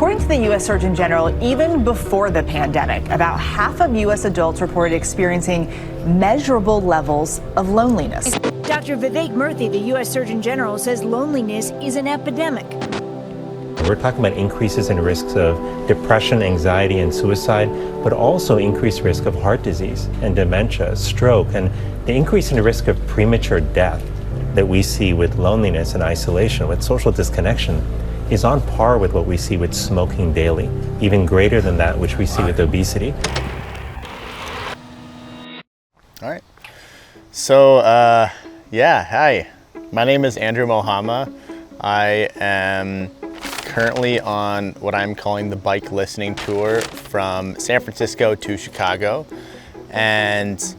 According to the U.S. Surgeon General, even before the pandemic, about half of U.S. adults reported experiencing measurable levels of loneliness. Dr. Vivek Murthy, the U.S. Surgeon General, says loneliness is an epidemic. We're talking about increases in risks of depression, anxiety, and suicide, but also increased risk of heart disease and dementia, stroke, and the increase in the risk of premature death that we see with loneliness and isolation, with social disconnection, is on par with what we see with smoking daily, even greater than that which we see with obesity. All right. So, hi. My name is Andrew Mohama. I am currently on what I'm calling the bike listening tour from San Francisco to Chicago. And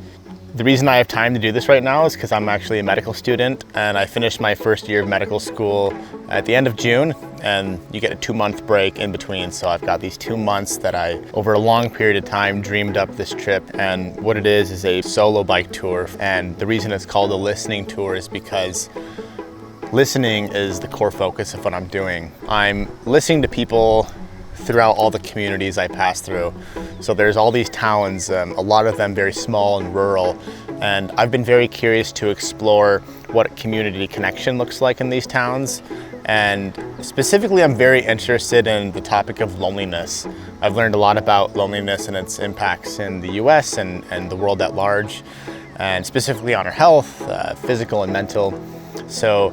the reason I have time to do this right now is because I'm actually a medical student and I finished my first year of medical school at the end of June, and you get a 2-month break in between. So I've got these 2 months that I, over a long period of time, dreamed up this trip. And what it is a solo bike tour. And the reason it's called a listening tour is because listening is the core focus of what I'm doing. I'm listening to people throughout all the communities I pass through. So there's all these towns, a lot of them very small and rural, and I've been very curious to explore what community connection looks like in these towns. And specifically, I'm very interested in the topic of loneliness. I've learned a lot about loneliness and its impacts in the US and the world at large, and specifically on our health, physical and mental. So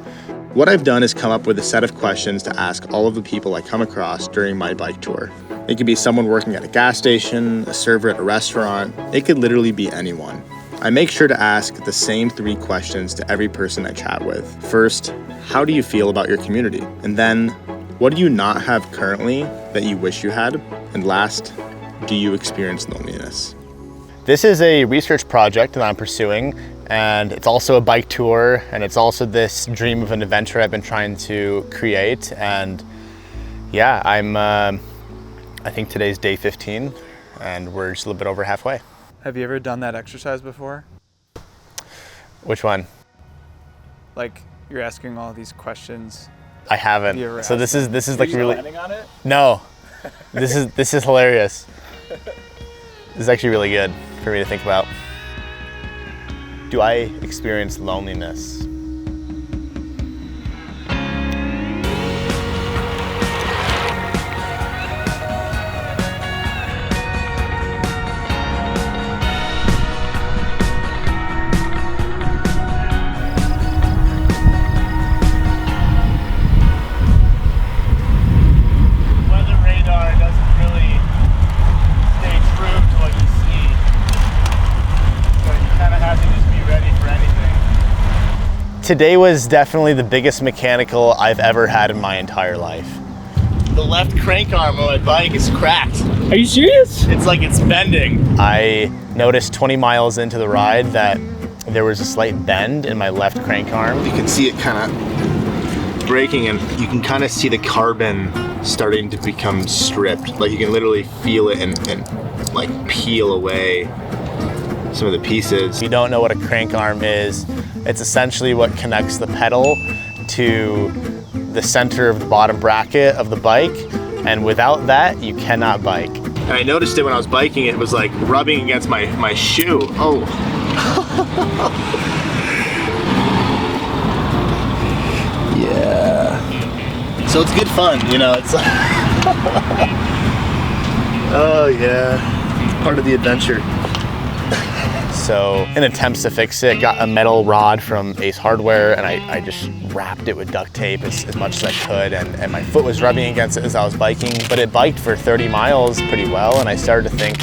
what I've done is come up with a set of questions to ask all of the people I come across during my bike tour. It could be someone working at a gas station, a server at a restaurant. It could literally be anyone. I make sure to ask the same 3 questions to every person I chat with. First, how do you feel about your community? And then, what do you not have currently that you wish you had? And last, do you experience loneliness? This is a research project that I'm pursuing, and it's also a bike tour, and it's also this dream of an adventure I've been trying to create. And yeah, I think today's day 15, and we're just a little bit over halfway. Have you ever done that exercise before? Which one? Like, you're asking all these questions. I haven't. So this is like really. Planning on it? No, this is hilarious. This is actually really good for me to think about. Do I experience loneliness? Weather radar doesn't really stay true to what you see. So you kind of have to just be ready for anything. Today was definitely the biggest mechanical I've ever had in my entire life. The left crank arm on my bike is cracked. Are you serious? It's like it's bending. I noticed 20 miles into the ride that there was a slight bend in my left crank arm. You can see it kind of breaking, and you can kind of see the carbon starting to become stripped. Like you can literally feel it and like peel away some of the pieces. If you don't know what a crank arm is, it's essentially what connects the pedal to the center of the bottom bracket of the bike, and without that you cannot bike. And I noticed it when I was biking, it was like rubbing against my shoe. Oh. Yeah. So it's good fun, you know, it's oh yeah, it's part of the adventure. So in attempts to fix it, got a metal rod from Ace Hardware, and I just wrapped it with duct tape as much as I could, and my foot was rubbing against it as I was biking, but it biked for 30 miles pretty well, and I started to think,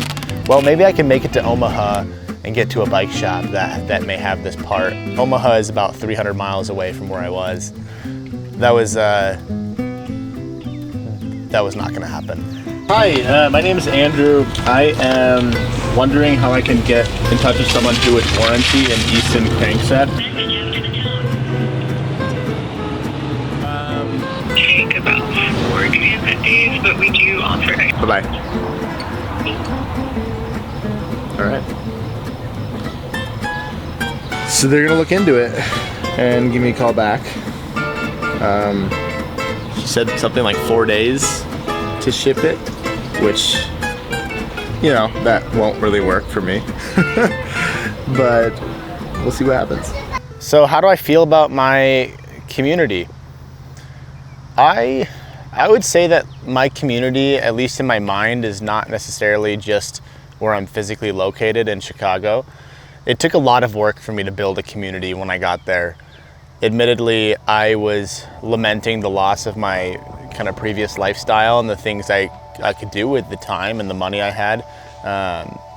well, maybe I can make it to Omaha and get to a bike shop that may have this part. Omaha is about 300 miles away from where I was. That was not gonna happen. Hi, my name is Andrew. I am wondering how I can get in touch with someone who would warranty an Easton crankset. Take about 4 transit days, but we do offer it. Bye-bye. All right. So they're gonna look into it and give me a call back. She said something like 4 days to to ship it, which, you know, that won't really work for me. But we'll see what happens. So how do I feel about my community? I would say that my community, at least in my mind, is not necessarily just where I'm physically located in Chicago. It took a lot of work for me to build a community when I got there. Admittedly, I was lamenting the loss of my kind of previous lifestyle and the things I could do with the time and the money I had.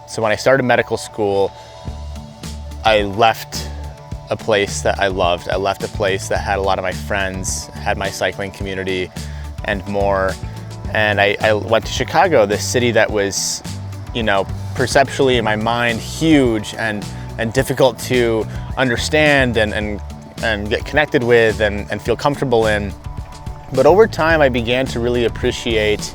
So when I started medical school, I left a place that I loved. I left a place that had a lot of my friends, had my cycling community and more. And I went to Chicago, this city that was, you know, perceptually in my mind, huge and difficult to understand and get connected with and feel comfortable in. But over time, I began to really appreciate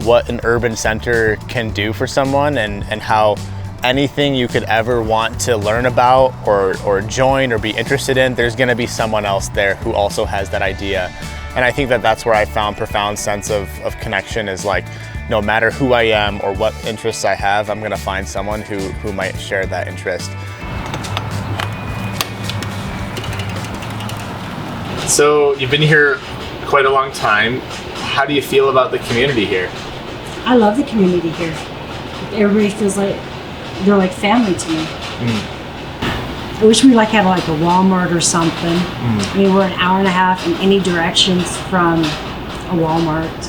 what an urban center can do for someone and how anything you could ever want to learn about or join or be interested in, there's gonna be someone else there who also has that idea. And I think that that's where I found profound sense of connection, is like, no matter who I am or what interests I have, I'm gonna find someone who might share that interest. So you've been here quite a long time. How do you feel about the community here? I love the community here. Everybody feels like they're like family to me. I wish we had like a Walmart or something. I mean, we're an hour and a half in any directions from a Walmart.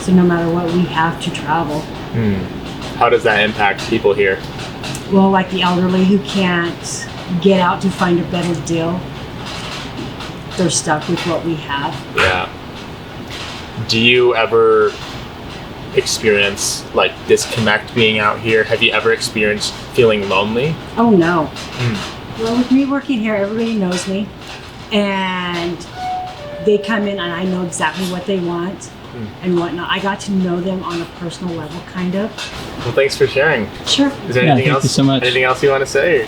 So no matter what, we have to travel. How does that impact people here? Well, like the elderly who can't get out to find a better deal, they're stuck with what we have. Yeah. Do you ever experience like disconnect being out here? Have you ever experienced feeling lonely? Oh no. Well, with me working here, everybody knows me, and they come in and I know exactly what they want and whatnot. I got to know them on a personal level, kind of. Well, thanks for sharing. Sure. Is there anything else? Thank you so much. Anything else you want to say?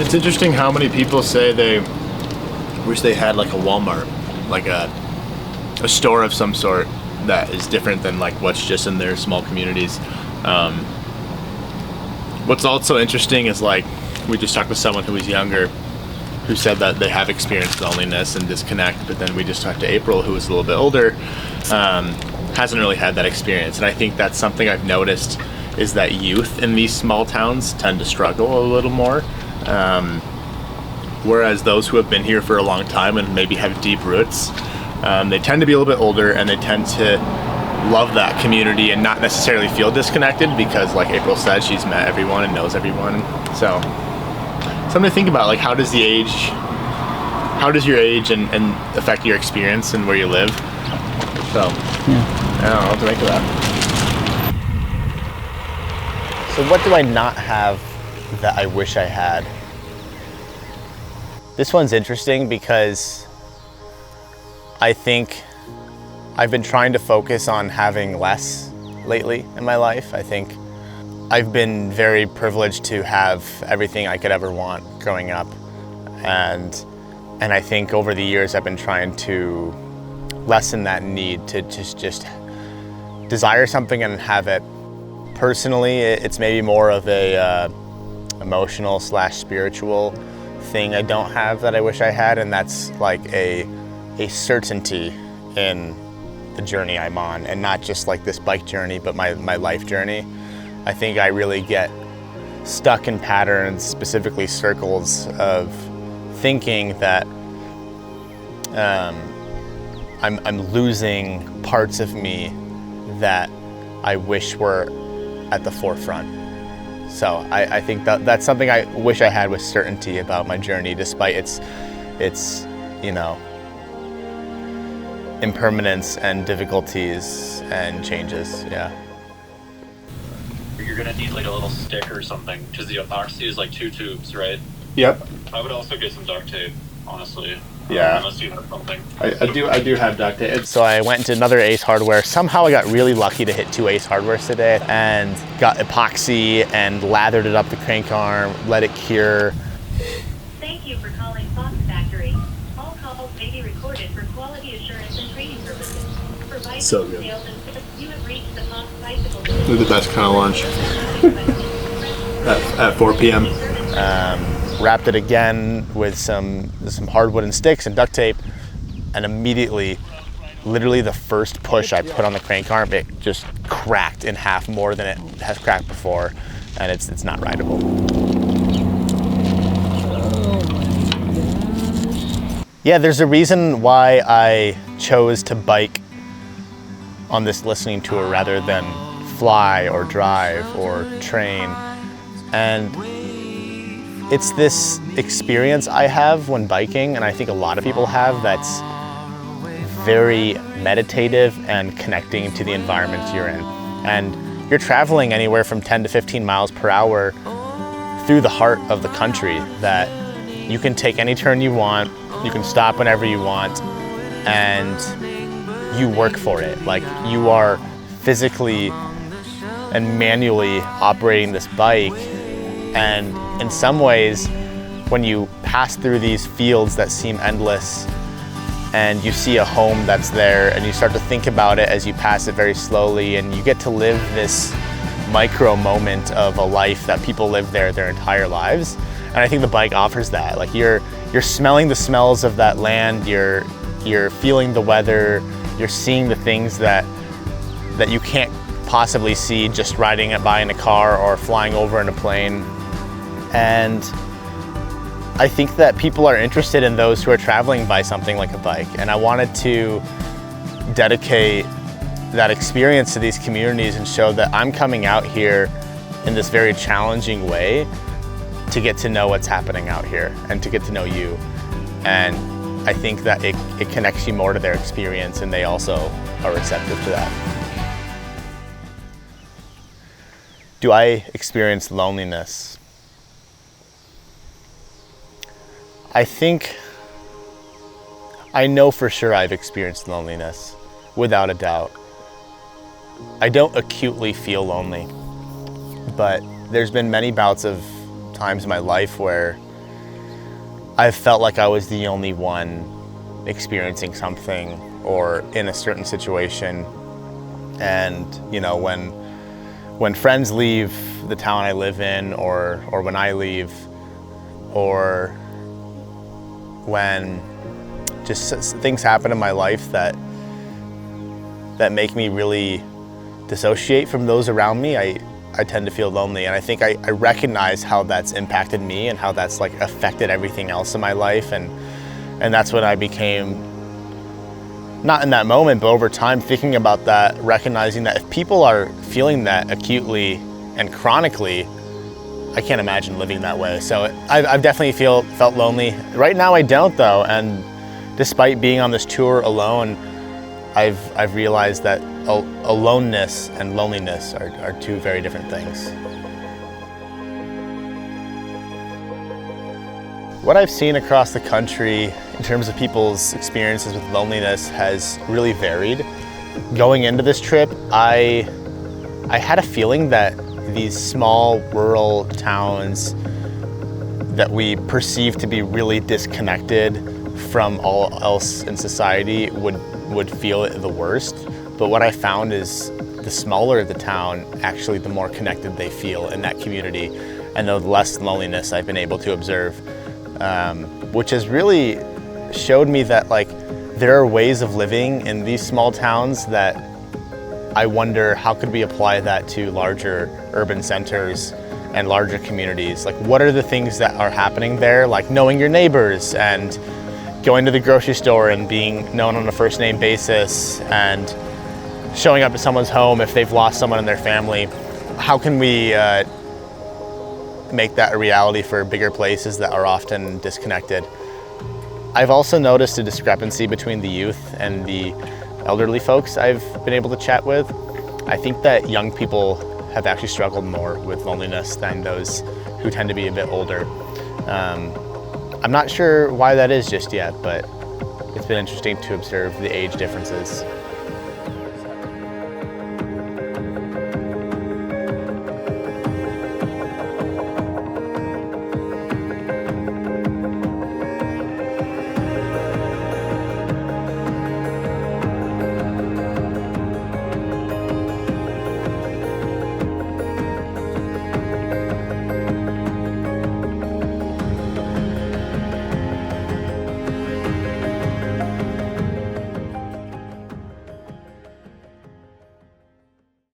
It's interesting how many people say they wish they had like a Walmart, like a store of some sort that is different than like what's just in their small communities. What's also interesting is, like, we just talked with someone who was younger who said that they have experienced loneliness and disconnect, but then we just talked to April, who was a little bit older, hasn't really had that experience. And I think that's something I've noticed, is that youth in these small towns tend to struggle a little more. Whereas those who have been here for a long time and maybe have deep roots, they tend to be a little bit older and they tend to love that community and not necessarily feel disconnected because, like April said, she's met everyone and knows everyone. So something to think about, like, how does your age and affect your experience and where you live? So I don't know what to make of that. So what do I not have that I wish I had? This one's interesting because I think I've been trying to focus on having less lately in my life. I think I've been very privileged to have everything I could ever want growing up. And I think over the years I've been trying to lessen that need to just desire something and have it. Personally, it's maybe more of a emotional / spiritual thing I don't have that I wish I had, and that's like a certainty in the journey I'm on, and not just like this bike journey, but my life journey. I think I really get stuck in patterns, specifically circles of thinking that I'm losing parts of me that I wish were at the forefront. So I think that's something I wish I had, was certainty about my journey, despite its you know, impermanence and difficulties and changes. Yeah. You're gonna need like a little stick or something, because the epoxy is like 2 tubes, right? Yep. I would also get some duct tape, honestly. Yeah. Unless you have something. I do have duct tape. So I went into another Ace Hardware. Somehow I got really lucky to hit 2 Ace Hardwares today and got epoxy and lathered it up the crank arm, let it cure. Thank you for calling Fox Factory. All calls may be So good. They're the best kind of lunch. at 4 p.m. Wrapped it again with some hardwood and sticks and duct tape, and immediately, literally the first push I put on the crank arm, it just cracked in half more than it has cracked before, and it's not rideable. Yeah, there's a reason why I chose to bike on this listening tour rather than fly or drive or train. And it's this experience I have when biking, and I think a lot of people have, that's very meditative and connecting to the environment you're in. And you're traveling anywhere from 10 to 15 miles per hour through the heart of the country, that you can take any turn you want, you can stop whenever you want, and you work for it. Like, you are physically and manually operating this bike. And in some ways, when you pass through these fields that seem endless and you see a home that's there and you start to think about it as you pass it very slowly, and you get to live this micro moment of a life that people live there their entire lives. And I think the bike offers that. Like, you're smelling the smells of that land, you're feeling the weather, you're seeing the things that you can't possibly see just riding it by in a car or flying over in a plane. And I think that people are interested in those who are traveling by something like a bike. And I wanted to dedicate that experience to these communities and show that I'm coming out here in this very challenging way to get to know what's happening out here and to get to know you. And I think that it connects you more to their experience, and they also are receptive to that. Do I experience loneliness? I know for sure I've experienced loneliness, without a doubt. I don't acutely feel lonely, but there's been many bouts of times in my life where I've felt like I was the only one experiencing something or in a certain situation. And, you know, when friends leave the town I live in, or when I leave, or when just things happen in my life that make me really dissociate from those around me, I tend to feel lonely. And I think I recognize how that's impacted me and how that's like affected everything else in my life. And that's when I became, not in that moment, but over time, thinking about that, recognizing that if people are feeling that acutely and chronically, I can't imagine living that way. So I've definitely felt lonely. Right now I don't, though, and despite being on this tour alone, I've realized that aloneness and loneliness are two very different things. What I've seen across the country in terms of people's experiences with loneliness has really varied. Going into this trip, I had a feeling that these small rural towns that we perceive to be really disconnected from all else in society would feel it the worst. But what I found is the smaller the town, actually the more connected they feel in that community, and the less loneliness I've been able to observe, which has really showed me that like there are ways of living in these small towns that I wonder, how could we apply that to larger urban centers and larger communities? Like, what are the things that are happening there? Like knowing your neighbors and going to the grocery store and being known on a first name basis and showing up at someone's home if they've lost someone in their family. How can we make that a reality for bigger places that are often disconnected? I've also noticed a discrepancy between the youth and the elderly folks I've been able to chat with. I think that young people have actually struggled more with loneliness than those who tend to be a bit older. I'm not sure why that is just yet, but it's been interesting to observe the age differences.